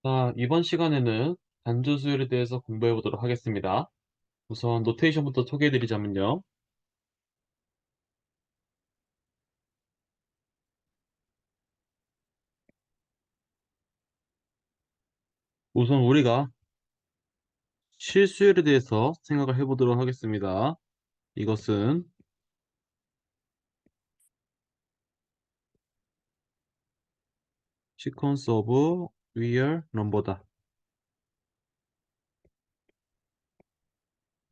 자, 이번 시간에는 단조 수열에 대해서 공부해 보도록 하겠습니다. 우선 노테이션부터 소개해 드리자면요. 우선 우리가 실수열에 대해서 생각을 해 보도록 하겠습니다. 이것은 sequence of real number다.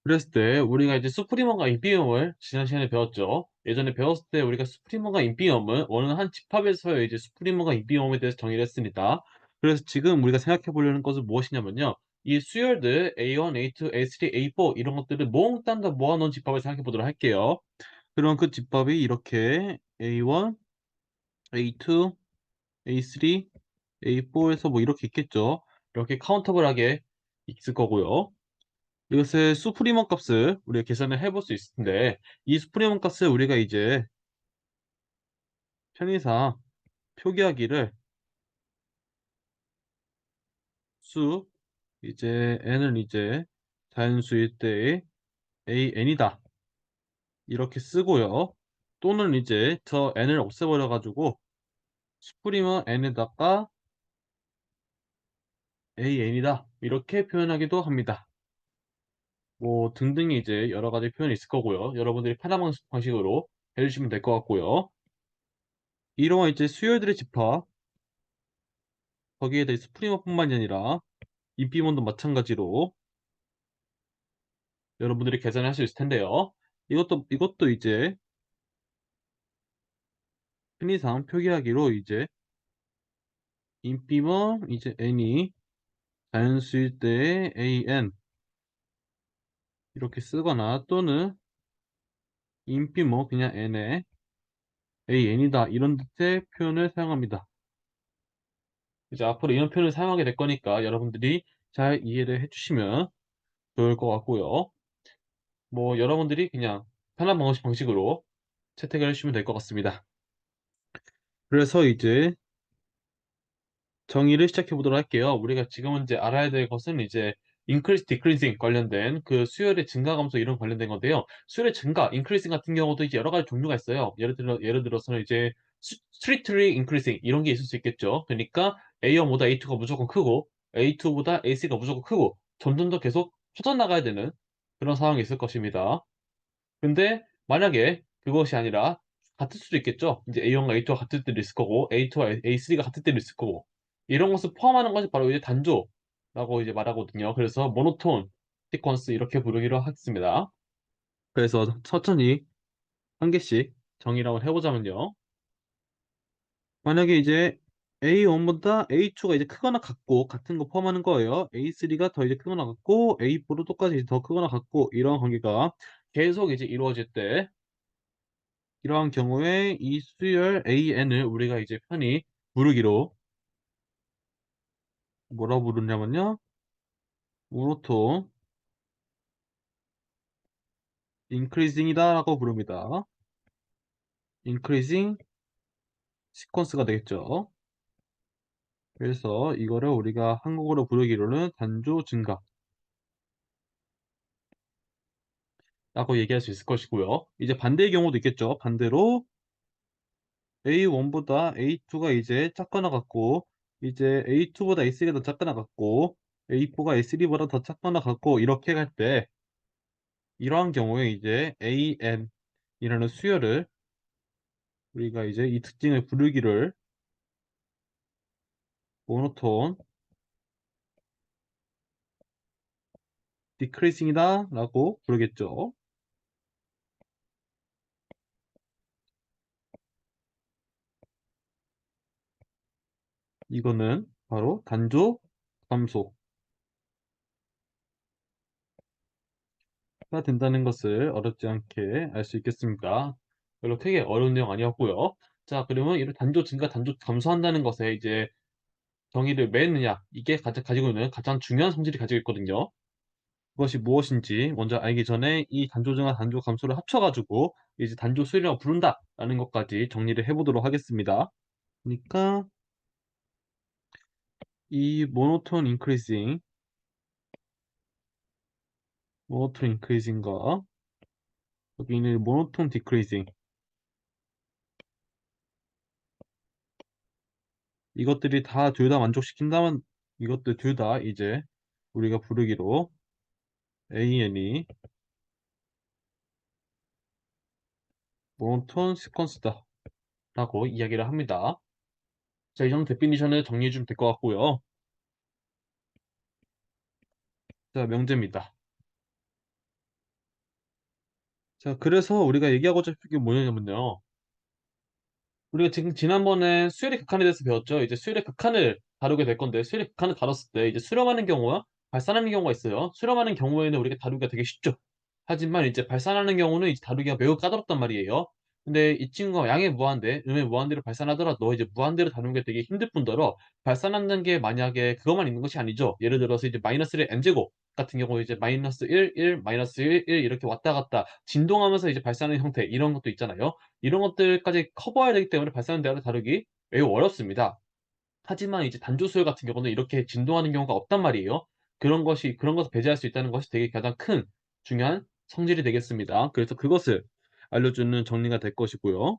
그랬을 때 우리가 이제 수프리먼과 인피니멈을 지난 시간에 배웠죠. 예전에 배웠을 때 우리가 수프리먼과 인피니멈은 어느 한 집합에서의 이제 수프리먼과 인피니멈에 대해서 정의를 했습니다. 그래서 지금 우리가 생각해 보려는 것은 무엇이냐면요. 이 수열들 A1, A2, A3, A4 이런 것들을 몽땅 다 모아놓은 집합을 생각해 보도록 할게요. 그럼 그 집합이 이렇게 A1, A2, A3, A4에서 뭐 이렇게 있겠죠. 이렇게 카운터블하게 있을 거고요. 이것의 수프리먼 값을 우리가 계산을 해볼 수 있을 텐데 이 수프리먼 값을 우리가 이제 편의상 표기하기를 수 이제 n은 이제 자연수일 때의 an이다 이렇게 쓰고요. 또는 이제 저 n을 없애버려 가지고 수프리먼 n에다가 an이다 이렇게 표현하기도 합니다. 뭐 등등의 이제 여러 가지 표현이 있을 거고요. 여러분들이 편한 방식으로 해주시면 될 것 같고요. 이러한 이제 수열들의 집합 거기에 대해 스프리머뿐만이 아니라 인피몬도 마찬가지로 여러분들이 계산할 수 있을 텐데요. 이것도 이제 편의상 표기하기로 이제 인피먼 이제 n이 자연수일 때의 an 이렇게 쓰거나 또는 인피먼 그냥 n의 an이다 이런 뜻의 표현을 사용합니다. 이제 앞으로 이런 표현을 사용하게 될 거니까 여러분들이 잘 이해를 해주시면 좋을 것 같고요. 뭐 여러분들이 그냥 편한 방식으로 채택을 해주시면 될 것 같습니다. 그래서 이제 정의를 시작해 보도록 할게요. 우리가 지금 이제 알아야 될 것은 이제 increase, decreasing 관련된 그 수열의 증가 감소 이런 관련된 건데요. 수열의 증가, increasing 같은 경우도 이제 여러 가지 종류가 있어요. 예를 들어서는 이제 strictly increasing 이런 게 있을 수 있겠죠. 그러니까 A1보다 A2가 무조건 크고 A2보다 A3가 무조건 크고 점점 더 계속 퍼져나가야 되는 그런 상황이 있을 것입니다. 근데 만약에 그것이 아니라 같을 수도 있겠죠. 이제 A형과 A2가 같을 때도 있을 거고 A2와 A3가 같을 때도 있을 거고 이런 것을 포함하는 것이 바로 이제 단조라고 이제 말하거든요. 그래서 모노톤, 시퀀스 이렇게 부르기로 하겠습니다. 그래서 천천히 한 개씩 정의를 한번 해보자면요. 만약에 이제 A1보다 A2가 이제 크거나 같고 같은 거 포함하는 거예요. A3가 더 이제 크거나 같고 A4도 똑같이 이제 더 크거나 같고 이런 관계가 계속 이제 이루어질 때 이러한 경우에 이 수열 AN을 우리가 이제 편히 부르기로 뭐라고 부르냐면요. 모노톤 increasing이다 라고 부릅니다. increasing 시퀀스가 되겠죠. 그래서 이거를 우리가 한국어로 부르기로는 단조 증가 라고 얘기할 수 있을 것이고요. 이제 반대의 경우도 있겠죠. 반대로 A1보다 A2가 이제 작거나 같고 이제 A2보다 A3가 더 작거나 같고 A4가 A3보다 더 작거나 같고 이렇게 할 때 이러한 경우에 이제 AN이라는 수열을 우리가 이제 이 특징을 부르기를 모노톤 decreasing이다 라고 부르겠죠. 이거는 바로 단조 감소가 된다는 것을 어렵지 않게 알 수 있겠습니다. 별로 크게 어려운 내용 아니었고요. 자, 그러면 이런 단조 증가, 단조 감소한다는 것에 이제 정의를 매느냐 이게 가지고 있는 가장 중요한 성질이 가지고 있거든요. 그것이 무엇인지 먼저 알기 전에 이 단조증과 단조 감소를 합쳐가지고 이제 단조 수열이라고 부른다라는 것까지 정리를 해보도록 하겠습니다. 그러니까 이 모노톤 인크리징과 여기 있는 모노톤 디크리징, 이것들이 다 둘 다 만족시킨다면 이것들 둘 다 이제 우리가 부르기로 AN이 모노톤 시퀀스다 라고 이야기를 합니다. 자, 이 정도 데피니션을 정리해 주면 될 것 같고요. 자, 명제입니다. 자, 그래서 우리가 얘기하고자 했던 게 뭐냐면요. 우리가 지금 지난번에 수열의 극한에 대해서 배웠죠. 이제 수열의 극한을 다루게 될 건데, 수열의 극한을 다뤘을 때 이제 수렴하는 경우와 발산하는 경우가 있어요. 수렴하는 경우에는 우리가 다루기가 되게 쉽죠. 하지만 이제 발산하는 경우는 이제 다루기가 매우 까다롭단 말이에요. 근데 이 친구가 양의 무한대, 음의 무한대로 발산하더라도 이제 무한대로 다루는 게 되게 힘들 뿐더러, 발산하는 게 만약에 그것만 있는 것이 아니죠. 예를 들어서 이제 마이너스의 n제곱 같은 경우 이제 마이너스 1, 1, 마이너스 1, 1 이렇게 왔다 갔다 진동하면서 이제 발산하는 형태 이런 것도 있잖아요. 이런 것들까지 커버해야 되기 때문에 발사하는 대화를 다루기 매우 어렵습니다. 하지만 이제 단조수열 같은 경우는 이렇게 진동하는 경우가 없단 말이에요. 그런 것을 배제할 수 있다는 것이 되게 가장 큰 중요한 성질이 되겠습니다. 그래서 그것을 알려주는 정리가 될 것이고요.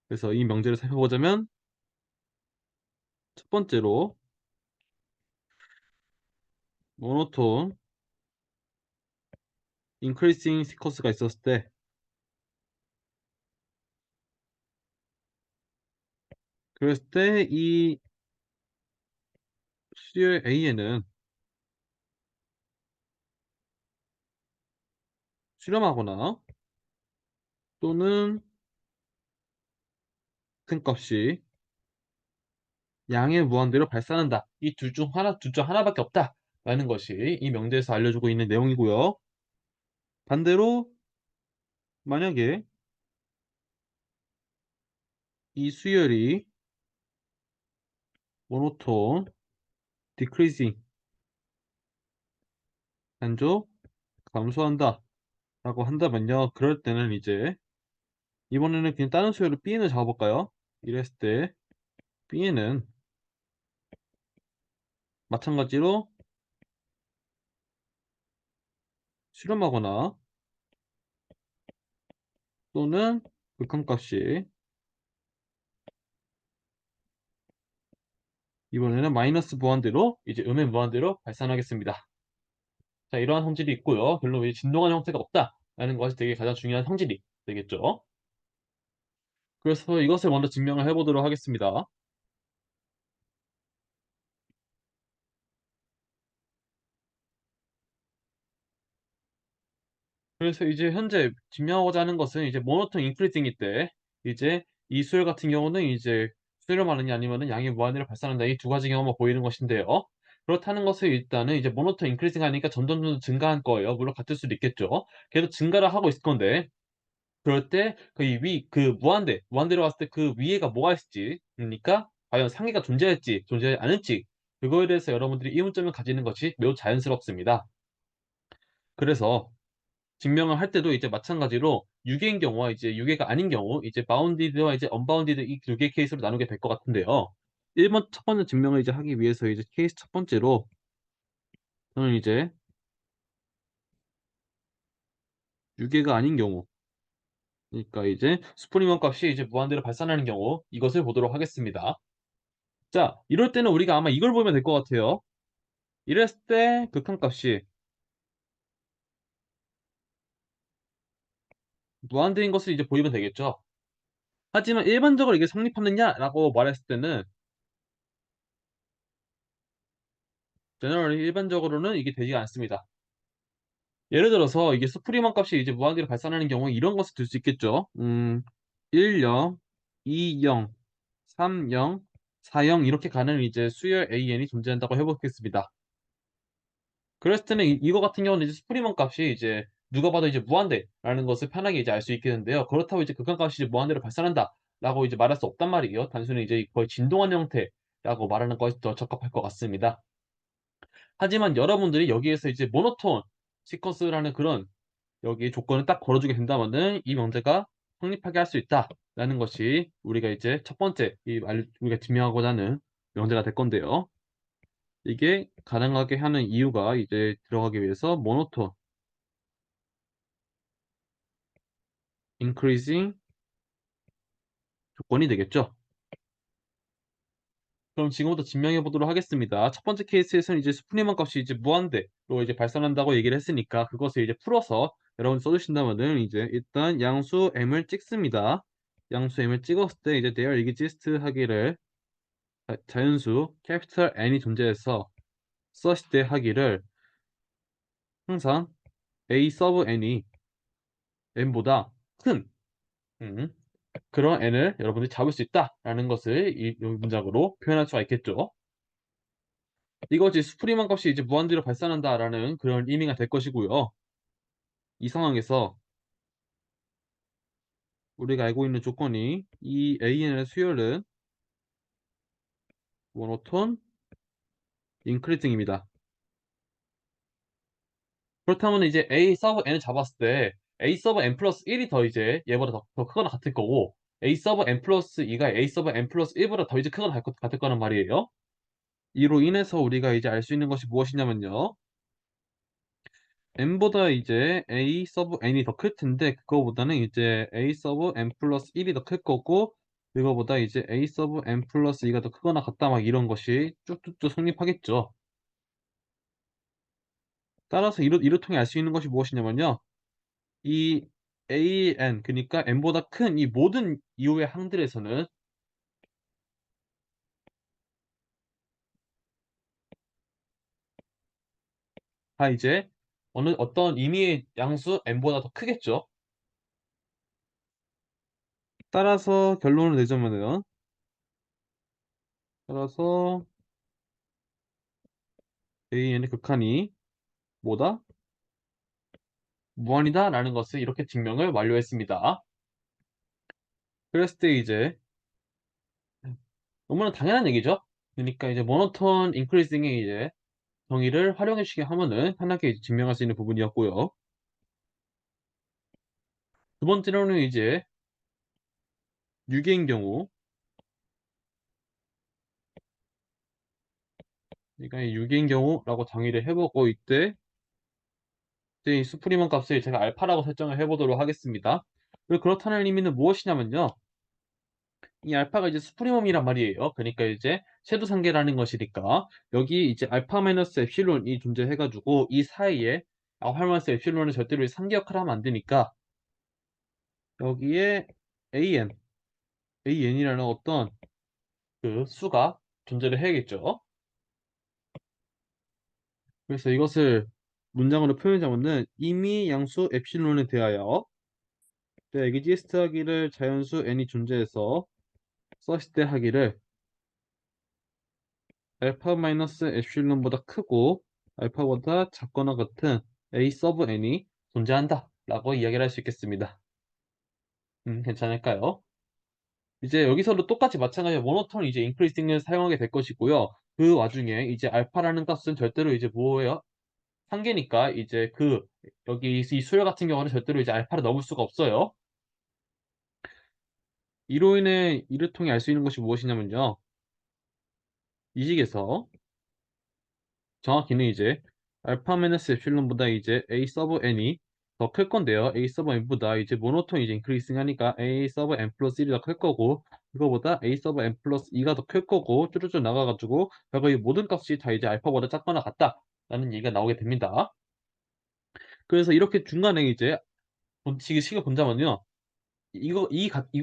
그래서 이 명제를 살펴보자면 첫 번째로 모노톤 인크리싱 시퀀스가 있었을 때, 그랬을 때 이 수열 A에는 수렴하거나 또는 큰 값이 양의 무한대로 발산한다. 이 둘 중 하나밖에 없다. 라는 것이 이 명제에서 알려주고 있는 내용이고요. 반대로 만약에 이 수열이 모노톤, 디크리징, 단조, 감소한다 라고 한다면요. 그럴 때는 이제 이번에는 그냥 다른 수열을 Bn을 잡아볼까요? 이랬을 때 Bn은 마찬가지로 수렴하거나 또는 극한값이 이번에는 마이너스 무한대로 이제 음의 무한대로 발산하겠습니다. 자, 이러한 성질이 있고요. 별로 이 진동하는 형태가 없다라는 것이 되게 가장 중요한 성질이 되겠죠. 그래서 이것을 먼저 증명을 해보도록 하겠습니다. 그래서 이제 현재 증명하고자 하는 것은 이제 모노톤 인크리징일 때 이제 이 수열 같은 경우는 이제 수열을 말하냐 아니면은 양의 무한대로 발산한다, 이 두 가지 경우만 보이는 것인데요. 그렇다는 것을 일단은 이제 모노톤 인크리징 하니까 점점 증가한 거예요. 물론 같을 수도 있겠죠. 계속 증가를 하고 있을 건데, 그럴 때 그 그 무한대로 갔을 때 그 위에가 뭐가 있을지, 그러니까 과연 상위가 존재할지 존재하지 않을지, 그거에 대해서 여러분들이 의문점을 가지는 것이 매우 자연스럽습니다. 그래서 증명을 할 때도 이제 마찬가지로 유계인 경우와 이제 유계가 아닌 경우, 이제 바운디드와 이제 언바운디드 이 두 개의 케이스로 나누게 될 것 같은데요. 첫 번째 증명을 이제 하기 위해서 이제 케이스 첫 번째로 저는 이제 유계가 아닌 경우, 그러니까 이제 스프링원 값이 이제 무한대로 발산하는 경우, 이것을 보도록 하겠습니다. 자, 이럴 때는 우리가 아마 이걸 보면 될 것 같아요. 이랬을 때 극한값이 무한대인 것을 이제 보이면 되겠죠. 하지만 일반적으로 이게 성립하느냐라고 말했을 때는 제너럴리 일반적으로는 이게 되지 않습니다. 예를 들어서 이게 스프리먼 값이 이제 무한대로 발산하는 경우 이런 것을 들 수 있겠죠. 1, 0, 2, 0, 3, 0, 4, 0 이렇게 가는 이제 수열 AN이 존재한다고 해보겠습니다. 그랬을 때는 이거 같은 경우는 이제 스프리먼 값이 이제 누가 봐도 이제 무한대라는 것을 편하게 이제 알 수 있겠는데요. 그렇다고 이제 극한값이 이제 무한대로 발산한다라고 이제 말할 수 없단 말이에요. 단순히 이제 거의 진동한 형태라고 말하는 것이 더 적합할 것 같습니다. 하지만 여러분들이 여기에서 이제 모노톤 시퀀스라는 그런 여기 조건을 딱 걸어주게 된다면은 이 명제가 성립하게 할 수 있다라는 것이 우리가 이제 첫 번째 우리가 증명하고자 하는 명제가 될 건데요. 이게 가능하게 하는 이유가 이제 들어가기 위해서 모노톤, increasing 조건이 되겠죠. 그럼 지금부터 증명해 보도록 하겠습니다. 첫 번째 케이스에서는 이제 스프리먼 값이 이제 무한대로 이제 발산한다고 얘기를 했으니까 그것을 이제 풀어서 여러분 써주신다면은 이제 일단 양수 m을 찍습니다. 양수 m을 찍었을 때 이제 there exist 하기를 자연수 캐피털 n이 존재해서 썼을 때 하기를 항상 a 서브 n이 n보다 큰 음, 그런 n을 여러분들이 잡을 수 있다라는 것을 이 문장으로 표현할 수가 있겠죠. 이것이 수프리먼 값이 이제 무한대로 발산한다라는 그런 의미가 될 것이고요. 이 상황에서 우리가 알고 있는 조건이 이 AN의 수열은 모노톤 인크리징입니다. 그렇다면 이제 A 서브 n을 잡았을 때 A 서브 n 플러스 1이 더 이제 얘보다 더 크거나 같을 거고 A 서브 n 플러스 2가 A 서브 n 플러스 1보다 더 이제 크거나 같을 거란 말이에요. 이로 인해서 우리가 이제 알 수 있는 것이 무엇이냐면요. n보다 이제 a 서브 n이 더 클 텐데 그거보다는 이제 a 서브 n 플러스 1이 더 클 거고 그거보다 이제 a 서브 n 플러스 2가 더 크거나 같다 막 이런 것이 쭉쭉쭉 성립하겠죠. 따라서 이를 통해 알 수 있는 것이 무엇이냐면요. 이 an 그러니까 n보다 큰 이 모든 이후의 항들에서는 다 이제 어떤 임의의 양수 n보다 더 크겠죠. 따라서 결론을 내자면은 따라서 an의 극한이 뭐다? 무한이다라는 것을 이렇게 증명을 완료했습니다. 그랬을 때 이제 너무나 당연한 얘기죠. 그러니까 이제 모노톤 인크리징의 이제 정의를 활용해 주게 하면은 편하게 이제 증명할 수 있는 부분이었고요. 두 번째로는 이제 유기인 경우, 그러니까 이 유기인 경우라고 정의를 해보고 이때 이제 이 수프리먼 값을 제가 알파라고 설정을 해보도록 하겠습니다. 그리고 그렇다는 의미는 무엇이냐면요. 이 알파가 이제 수프리멈이란 말이에요. 그러니까 이제 최도상계라는 것이니까 여기 이제 알파 마이너스 엡실론이 존재해가지고 이 사이에 알파 마이너스 엡실론을 절대로 상계 역할을 하면 안 되니까 여기에 an이라는 어떤 그 수가 존재를 해야겠죠. 그래서 이것을 문장으로 표현하자면은 이미 양수 엡실론에 대하여 exist 하기를 자연수 n이 존재해서 썼을 때 하기를 알파 마이너스 엡실론보다 크고 알파보다 작거나 같은 a 서브 n이 존재한다 라고 이야기를 할 수 있겠습니다. 괜찮을까요? 이제 여기서도 똑같이 마찬가지로 모노톤 이제 인크리징을 사용하게 될 것이고요. 그 와중에 이제 알파라는 값은 절대로 이제 뭐예요? 한계니까 이제 여기 이 수열 같은 경우는 절대로 이제 알파를 넘을 수가 없어요. 이로 인해 이를 통해 알 수 있는 것이 무엇이냐면요. 이 식에서 정확히는 이제 알파 마이너스 엡실론보다 이제 a 서브 n이 더 클 건데요. a 서브 n보다 이제 모노톤 이제 인크리싱 하니까 a 서브 n 플러스 1이 더 클 거고 이거보다 a 서브 n 플러스 2가 더 클 거고 쭈루쭈 나가가지고 결국 이 모든 값이 다 이제 알파보다 작거나 같다라는 얘기가 나오게 됩니다. 그래서 이렇게 중간에 이제 식을 본다면요. 이거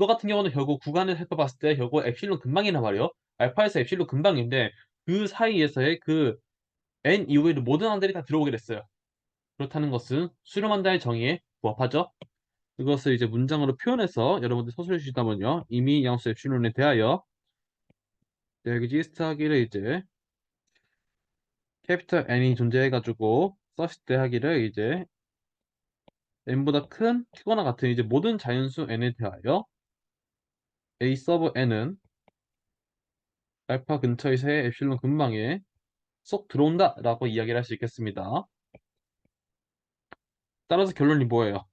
같은 경우는 결국 구간을 살펴봤을 때 결국 엡실론 근방이란 말이에요. 알파에서 엡실론 근방인데 그 사이에서의 그 n 이후의 모든 항들이 다 들어오게 됐어요. 그렇다는 것은 수렴한다의 정의에 부합하죠. 이것을 이제 문장으로 표현해서 여러분들 서술해 주시다면요. 이미 양수 엡실론에 대하여 exist 하기를 이제 캐피털 n이 존재해가지고 썼을 때 하기를 이제 n보다 크거나 같은 이제 모든 자연수 n에 대하여 a 서브 n은 알파 근처에서의 엡실론 근방에 쏙 들어온다라고 이야기를 할 수 있겠습니다. 따라서 결론이 뭐예요?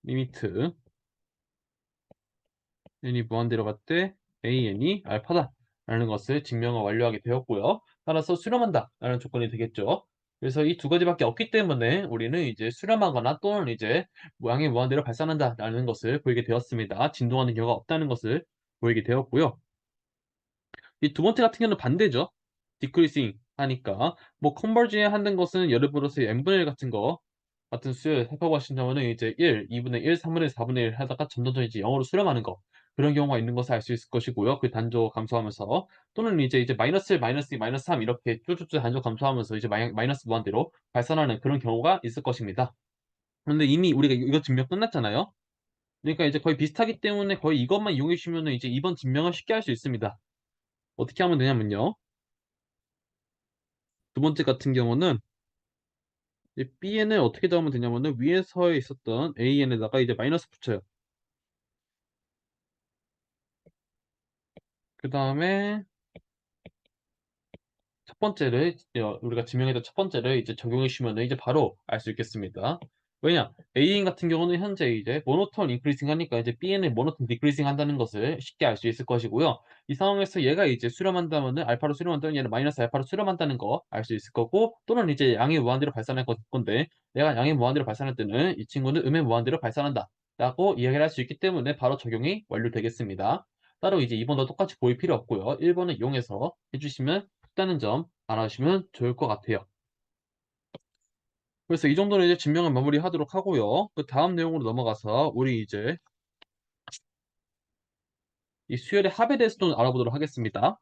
리미트 n이 무한대로 갈 때 an이 알파다. 라는 것을 증명을 완료하게 되었고요. 따라서 수렴한다 라는 조건이 되겠죠. 그래서 이 두 가지밖에 없기 때문에 우리는 이제 수렴하거나 또는 이제 양의 무한대로 발산한다 라는 것을 보이게 되었습니다. 진동하는 경우가 없다는 것을 보이게 되었고요. 이 두 번째 같은 경우는 반대죠. decreasing 하니까 뭐 컨버징 하는 것은 예를 들어서 n분의 1 같은 거 같은 수를 살펴보신다면은 이제 1, 2분의 1, 3분의 1, 4분의 1 하다가 점점점 이제 0으로 수렴하는 거 그런 경우가 있는 것을 알 수 있을 것이고요. 그 단조 감소하면서 또는 이제 마이너스 1, 마이너스 2, 마이너스 3 이렇게 쭉쭉쭉 단조 감소하면서 이제 마이너스 무한대로 발산하는 그런 경우가 있을 것입니다. 근데 이미 우리가 이거 증명 끝났잖아요. 그러니까 이제 거의 비슷하기 때문에 거의 이것만 이용해 주시면은 이제 이번 증명을 쉽게 할 수 있습니다. 어떻게 하면 되냐면요. 두 번째 같은 경우는 이 bn을 어떻게 잡으면 되냐면은 위에서 있었던 an에다가 이제 마이너스 붙여요. 그다음에 첫 번째를 우리가 증명했던 첫 번째를 이제 적용해 주시면은 이제 바로 알 수 있겠습니다. 왜냐? A인 같은 경우는 현재 이제 모노톤 인크리징 하니까 이제 Bn을 모노톤 디크리징 한다는 것을 쉽게 알 수 있을 것이고요. 이 상황에서 얘가 이제 수렴한다면은 알파로 수렴한다면 얘는 마이너스 알파로 수렴한다는 거 알 수 있을 거고 또는 이제 양의 무한대로 발산할 건데 내가 양의 무한대로 발산할 때는 이 친구는 음의 무한대로 발산한다 라고 이야기를 할 수 있기 때문에 바로 적용이 완료되겠습니다. 따로 이제 2번도 똑같이 보일 필요 없고요. 1번을 이용해서 해 주시면 다는 점 알아주시면 좋을 것 같아요. 그래서 이 정도로 이제 증명을 마무리하도록 하고요. 그 다음 내용으로 넘어가서 우리 이제 이 수열의 합에 대해서 좀 알아보도록 하겠습니다.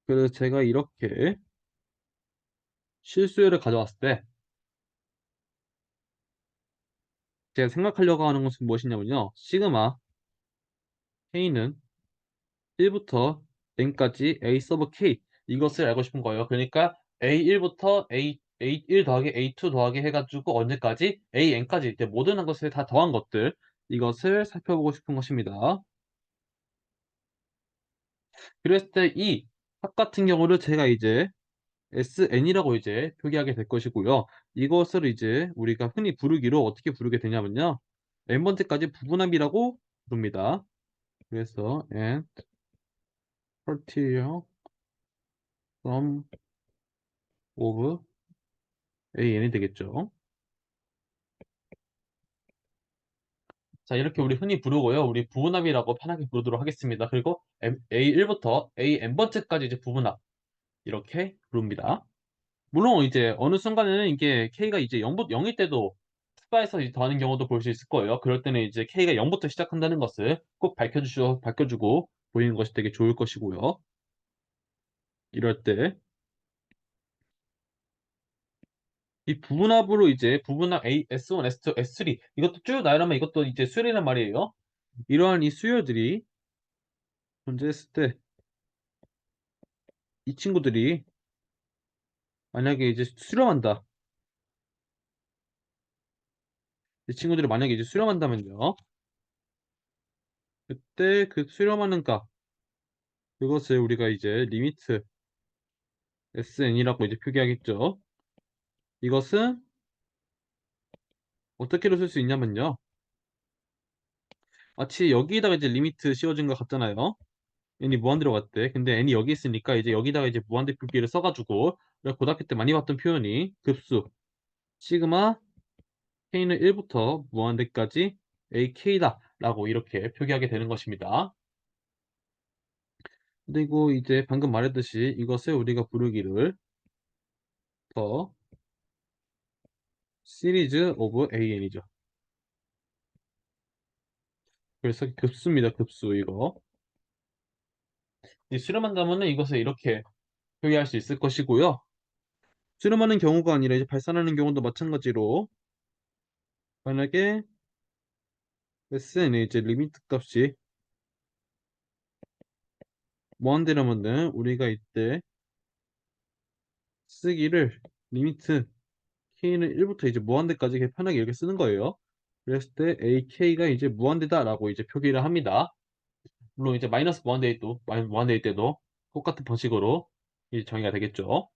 그래서 제가 이렇게 실수열을 가져왔을 때 제가 생각하려고 하는 것은 무엇이냐면요. 시그마 K는 1부터 n까지 A 서브 K 이것을 알고 싶은 거예요. 그러니까 A1부터 A1 더하기 A2 더하기 해가지고 언제까지 AN까지 이제 모든 것을 다 더한 것들 이것을 살펴보고 싶은 것입니다. 그랬을 때 이 합 같은 경우를 제가 이제 SN이라고 이제 표기하게 될 것이고요. 이것을 이제 우리가 흔히 부르기로 어떻게 부르게 되냐면요. n번째까지 부분합이라고 부릅니다. 그래서 n partial sum of an이 되겠죠. 자, 이렇게 우리 흔히 부르고요. 우리 부분합이라고 편하게 부르도록 하겠습니다. 그리고 A1부터 AN번째까지 이제 부분합 이렇게 부릅니다. 물론 이제 어느 순간에는 이게 K가 이제 0일 때도 추가해서 이제 더하는 경우도 볼 수 있을 거예요. 그럴 때는 이제 K가 0부터 시작한다는 것을 꼭 밝혀주고 보이는 것이 되게 좋을 것이고요. 이럴 때 이 부분합으로 이제 부분합 A, S1, S2, S3 이것도 쭉 나열하면 이것도 이제 수열이란 말이에요. 이러한 이 수열들이 존재했을 때 이 친구들이 만약에 이제 수렴한다. 이 친구들이 만약에 이제 수렴한다면요. 그때 그 수렴하는 값 그것을 우리가 이제 리미트 SN이라고 이제 표기하겠죠. 이것은 어떻게로 쓸 수 있냐면요. 마치 여기다가 이제 리미트 씌워진 것 같잖아요. n이 무한대로 갔대. 근데 n이 여기 있으니까 이제 여기다가 이제 무한대 표기를 써가지고 우리가 고등학교 때 많이 봤던 표현이 급수 시그마 k는 1부터 무한대까지 ak다라고 이렇게 표기하게 되는 것입니다. 그리고 이제 방금 말했듯이 이것을 우리가 부르기를 더 시리즈 오브 an이죠. 그래서 급수입니다. 급수 이거. 이 수렴한다면은 이것을 이렇게 표기할 수 있을 것이고요. 수렴하는 경우가 아니라 이제 발산하는 경우도 마찬가지로 만약에 SN의 이제 리미트 값이 무한대라면은 우리가 이때 쓰기를 리미트 k는 1부터 이제 무한대까지 이렇게 편하게 이렇게 쓰는 거예요. 그랬을 때 ak가 이제 무한대다라고 이제 표기를 합니다. 물론 이제 마이너스 무한대일 때도 똑같은 방식으로 이제 정의가 되겠죠.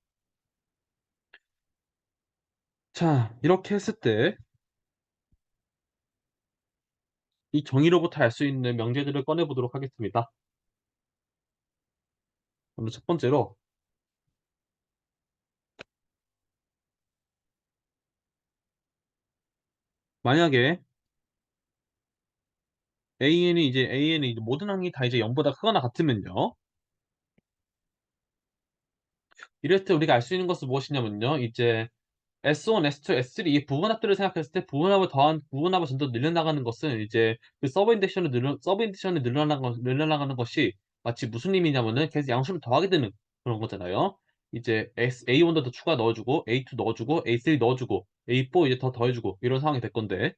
자, 이렇게 했을 때 이 정의로부터 알 수 있는 명제들을 꺼내 보도록 하겠습니다. 먼저 첫 번째로 만약에 an이 이제 모든 항이 다 이제 0보다 크거나 같으면요. 이럴 때 우리가 알 수 있는 것은 무엇이냐면요. 이제 S1, S2, S3 이 부분합들을 생각했을 때 부분합을 점점 늘려나가는 것은 이제 그 서브 인디션이 늘려나가는 것이 마치 무슨 의미냐면은 계속 양수를 더하게 되는 그런 거잖아요. 이제 A1도 더 추가 넣어주고 A2 넣어주고 A3 넣어주고 A4 이제 더 더해주고 이런 상황이 될 건데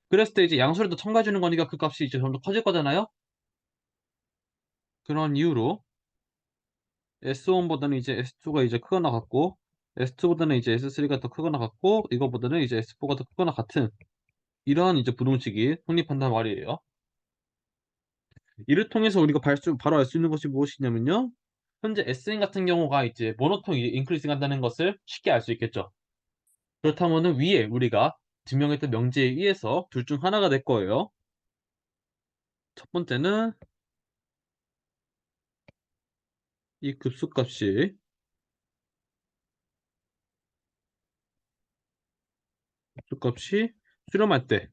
그랬을 때 이제 양수를 더 첨가해 주는 거니까 그 값이 이제 점점 커질 거잖아요. 그런 이유로 S1보다는 이제 S2가 이제 크거나 같고 S2보다는 이제 S3가 더 크거나 같고 이거보다는 이제 S4가 더 크거나 같은 이러한 이제 부등식이 성립한단 말이에요. 이를 통해서 우리가 바로 알 수 있는 것이 무엇이냐면요. 현재 Sn 같은 경우가 이제 모노톤 인크리징 한다는 것을 쉽게 알 수 있겠죠. 그렇다면은 위에 우리가 증명했던 명제에 의해서 둘 중 하나가 될 거예요. 첫 번째는 이 급수값이 수렴할 때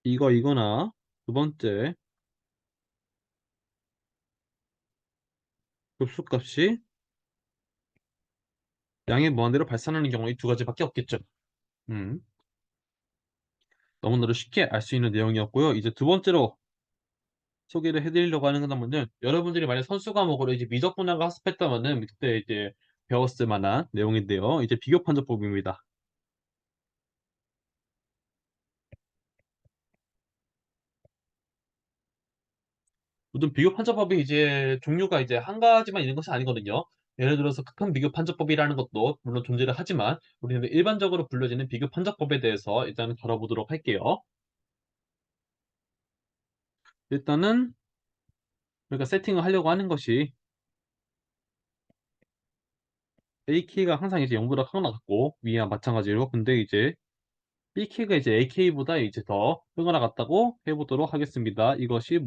이거나 두 번째 급수값이 양의 무한대로 발산하는 경우 이 두 가지밖에 없겠죠. 음, 너무나도 쉽게 알 수 있는 내용이었고요. 이제 두 번째로 소개를 해드리려고 하는 건은요. 여러분들이 만약 선수 과목으로 이제 미적 분학을 학습했다면은 그때 이제 배웠을 만한 내용인데요. 이제 비교 판정법입니다. 모든 비교 판정법이 이제 종류가 이제 한 가지만 있는 것이 아니거든요. 예를 들어서 극한 비교 판정법이라는 것도 물론 존재를 하지만 우리는 일반적으로 불려지는 비교 판정법에 대해서 일단은 다뤄보도록 할게요. 일단은 우리가 세팅을 하려고 하는 것이 AK가 항상 이제 0보다 크거나 같고 위와 마찬가지로 근데 이제 B키가 이제 AK보다 이제 더 크거나 같다고 해보도록 하겠습니다. 이것이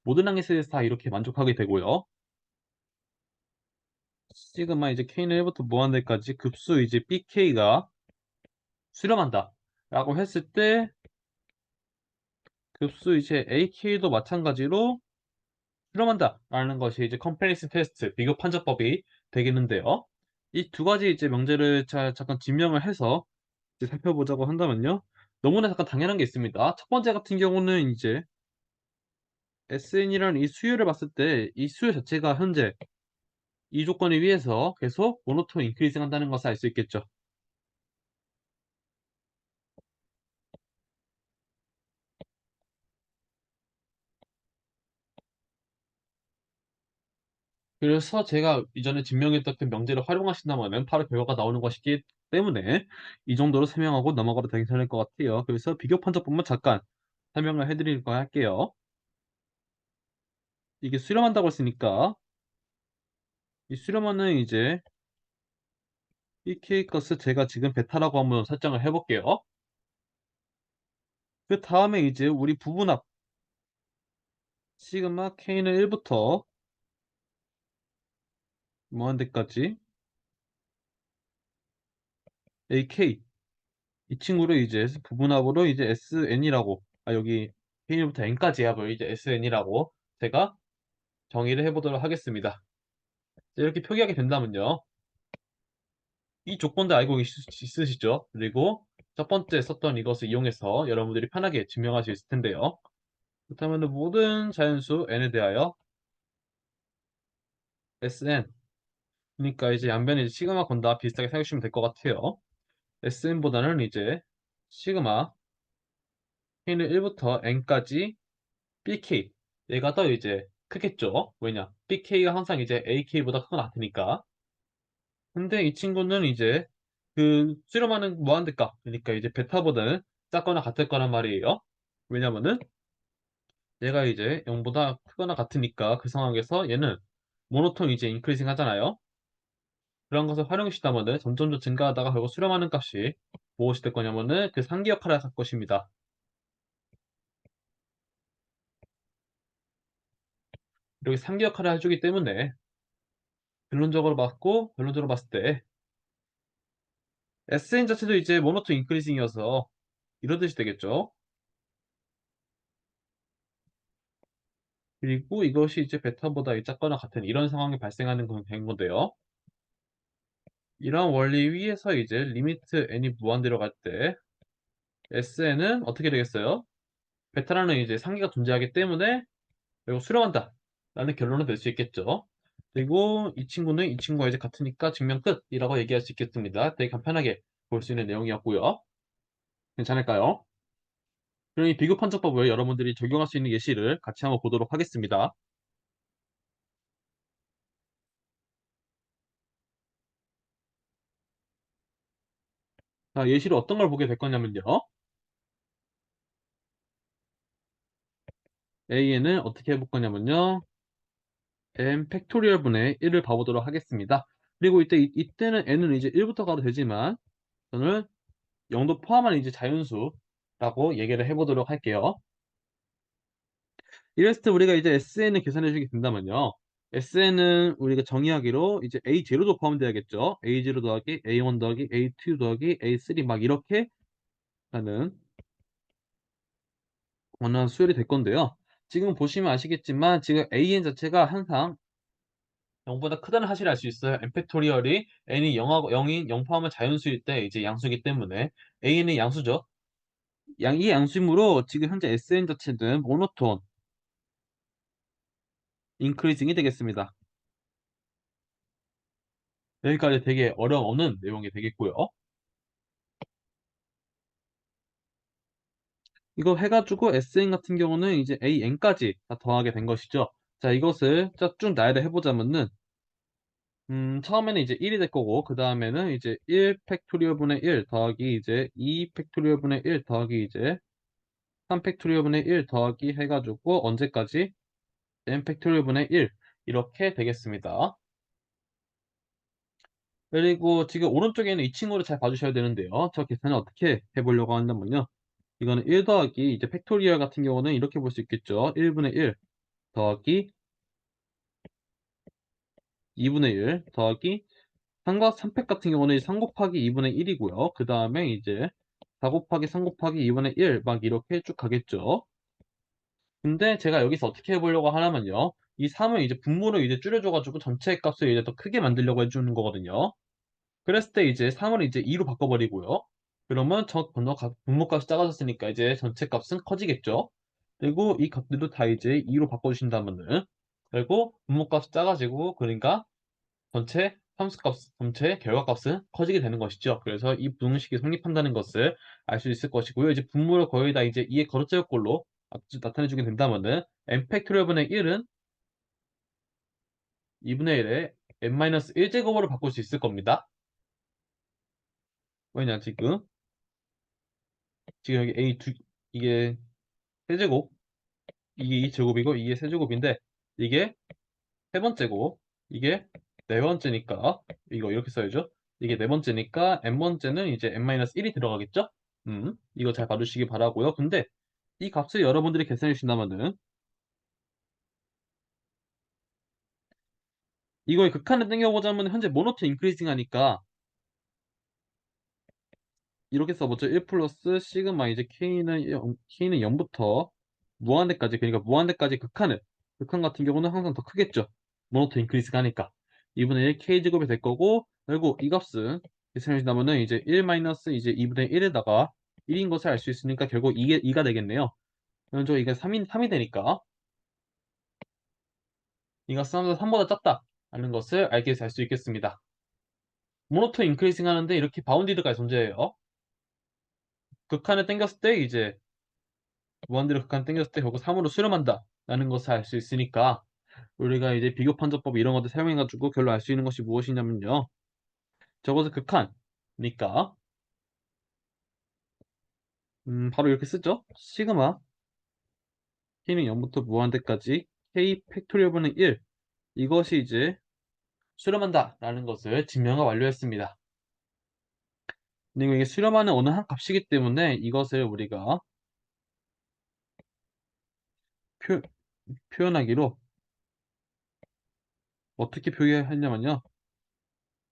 모든 항에서에서 다 이렇게 만족하게 되고요. 시그마 이제 K는 1부터 무한대까지 급수 이제 BK가 수렴한다 라고 했을 때 급수 이제 AK도 마찬가지로 수렴한다 라는 것이 이제 컴패리슨 테스트 비교 판정법이 되겠는데요. 이 두 가지 이제 명제를 잠깐 증명을 해서 이제 살펴보자고 한다면요. 너무나 잠깐 당연한 게 있습니다. 첫 번째 같은 경우는 이제 SN이라는 이 수요를 봤을 때 이 수요 자체가 현재 이 조건에 의해서 계속 모노톤 인크리징 한다는 것을 알 수 있겠죠. 그래서 제가 이전에 증명했던 그 명제를 활용하신다면은 바로 결과가 나오는 것이기 때문에 이 정도로 설명하고 넘어가도 괜찮을 것 같아요. 그래서 비교 판정법만 잠깐 설명을 해드리려고 할게요. 이게 수렴한다고 했으니까 이 수렴하는 이제 이 K 값을 제가 지금 베타라고 한번 설정을 해볼게요. 그 다음에 이제 우리 부분합 시그마 K는 1부터 무한대까지 AK 이 친구를 이제 부분합으로 이제 SN이라고 여기 K부터 N까지 합을 이제 SN이라고 제가 정의를 해보도록 하겠습니다. 이렇게 표기하게 된다면요. 이 조건도 알고 있으시죠? 그리고 첫 번째 썼던 이것을 이용해서 여러분들이 편하게 증명할 수 있을 텐데요. 그렇다면 모든 자연수 n에 대하여 Sn 그러니까 이제 양변에 이제 시그마 건다 비슷하게 사용하시면 될 것 같아요. Sn보다는 이제 시그마 K는 1부터 N까지 BK 얘가 더 이제 크겠죠. 왜냐? BK가 항상 이제 AK보다 크거나 같으니까. 근데 이 친구는 이제 그 수렴하는 무한대값 그러니까 이제 베타보다는 작거나 같을 거란 말이에요. 왜냐면은 얘가 이제 0보다 크거나 같으니까 그 상황에서 얘는 모노톤 이제 인크리징 하잖아요. 그런 것을 활용시키다면은 점점 더 증가하다가 결국 수렴하는 값이 무엇이 될 거냐면은 그 상기 역할을 할 것입니다. 이렇게 3기 역할을 해주기 때문에 결론적으로 봤을 때 SN 자체도 이제 모노톤 인크리징이어서 이러듯이 되겠죠. 그리고 이것이 이제 베타보다 작거나 같은 이런 상황이 발생하는 건 된 건데요. 이런 원리 위에서 이제 리미트 n이 무한대로 갈 때 SN은 어떻게 되겠어요? 베타라는 이제 상기가 존재하기 때문에 이거 수렴한다 라는 결론을 낼 수 있겠죠. 그리고 이 친구는 이 친구와 이제 같으니까 증명 끝이라고 얘기할 수 있겠습니다. 되게 간편하게 볼 수 있는 내용이었고요. 괜찮을까요? 그럼 이 비교 판정법을 여러분들이 적용할 수 있는 예시를 같이 한번 보도록 하겠습니다. 자, 예시로 어떤 걸 보게 될 거냐면요. A에는 어떻게 해볼 거냐면요. n 팩토리얼 분의 1을 봐보도록 하겠습니다. 그리고 이때는 n은 이제 1부터 가도 되지만 저는 0도 포함한 이제 자연수라고 얘기를 해보도록 할게요. 이랬을 때 우리가 이제 SN을 계산해 주게 된다면요. SN은 우리가 정의하기로 이제 A0도 포함돼야겠죠. A0 더하기 A1 더하기 A2 더하기 A3 막 이렇게 하는 원하는 수열이 될 건데요. 지금 보시면 아시겠지만 지금 AN 자체가 항상 0보다 크다는 사실을 알 수 있어요. n 팩토리얼이 n이 0하고 0인 0 포함한 자연수일 때 이제 양수이기 때문에 AN이 양수죠. 이 양수이므로 지금 현재 SN 자체는 모노톤 인크리징이 되겠습니다. 여기까지 되게 어려움 없는 내용이 되겠고요. 이거 해가지고 SN 같은 경우는 이제 AN까지 다 더하게 된 것이죠. 자, 이것을 쭉 나열을 해보자면은 처음에는 이제 1이 될 거고 그 다음에는 이제 1 팩토리얼 분의 1 더하기 이제 2 팩토리얼 분의 1 더하기 이제 3 팩토리얼 분의 1 더하기 해가지고 언제까지 n 팩토리얼 분의 1 이렇게 되겠습니다. 그리고 지금 오른쪽에는 이 친구를 잘 봐주셔야 되는데요. 저 계산을 어떻게 해보려고 한다면요. 이거는 1 더하기 이제 팩토리얼 같은 경우는 이렇게 볼 수 있겠죠. 1분의 1 더하기 2분의 1 더하기 3과 3팩 같은 경우는 3 곱하기 2분의 1이고요. 그 다음에 이제 4 곱하기 3 곱하기 2분의 1 막 이렇게 쭉 가겠죠. 근데 제가 여기서 어떻게 해보려고 하냐면요. 이 3을 이제 분모를 이제 줄여줘가지고 전체 값을 이제 더 크게 만들려고 해주는 거거든요. 그랬을 때 이제 3을 이제 2로 바꿔버리고요. 그러면 분모값이 작아졌으니까 이제 전체 값은 커지겠죠. 그리고 이 값들도 다 이제 2로 바꿔주신다면은 그리고 분모값이 작아지고 그러니까 전체 결과값은 커지게 되는 것이죠. 그래서 이 부등식이 성립한다는 것을 알 수 있을 것이고요. 이제 분모를 거의 다 이제 2의 거듭제곱꼴로 나타내주게 된다면은 n 팩토리얼분의 1은 2분의 1에 n-1제곱으로 바꿀 수 있을 겁니다. 왜냐 지금 여기 이게 세제곱 이게 2제곱이고 이게 세제곱인데 이게 세 번째고 이게 네 번째니까 이거 이렇게 써야죠. 이게 네 번째니까 n번째는 이제 n-1이 들어가겠죠? 이거 잘 봐주시기 바라고요. 근데 이 값을 여러분들이 계산해 주신다면은 이거의 극한을 땡겨보자면 현재 모노톤 인크리징 하니까 이렇게 써보죠. 1 플러스 시그마 이제 K는 0부터 무한대까지 그러니까 무한대까지 극한 같은 경우는 항상 더 크겠죠. 모노톤 인크리징 하니까 2분의 1 K제곱이 될 거고 그리고 이 값은 계산해 주신다면은 이제 1 마이너스 이제 2분의 1에다가 1인 것을 알 수 있으니까 결국 이게 2가 되겠네요. 그럼 저 이게 3이 되니까 이가 3보다 작다 라는 것을 알게 될 수 있겠습니다. 모노톤 인크리징 하는데 이렇게 바운디드가 존재해요. 극한을 땡겼을 때 이제 무한대로 극한 땡겼을 때 결국 3으로 수렴한다 라는 것을 알 수 있으니까 우리가 이제 비교 판정법 이런 것들 사용해 가지고 결론 알 수 있는 것이 무엇이냐면요. 적어도 극한이니까 바로 이렇게 쓰죠. 시그마 k는 0부터 무한대까지 k 팩토리얼 분의 1 이것이 이제 수렴한다 라는 것을 증명을 완료했습니다. 그리고 이게 수렴하는 어느 한 값이기 때문에 이것을 우리가 표, 표현하기로 어떻게 표기했냐면요.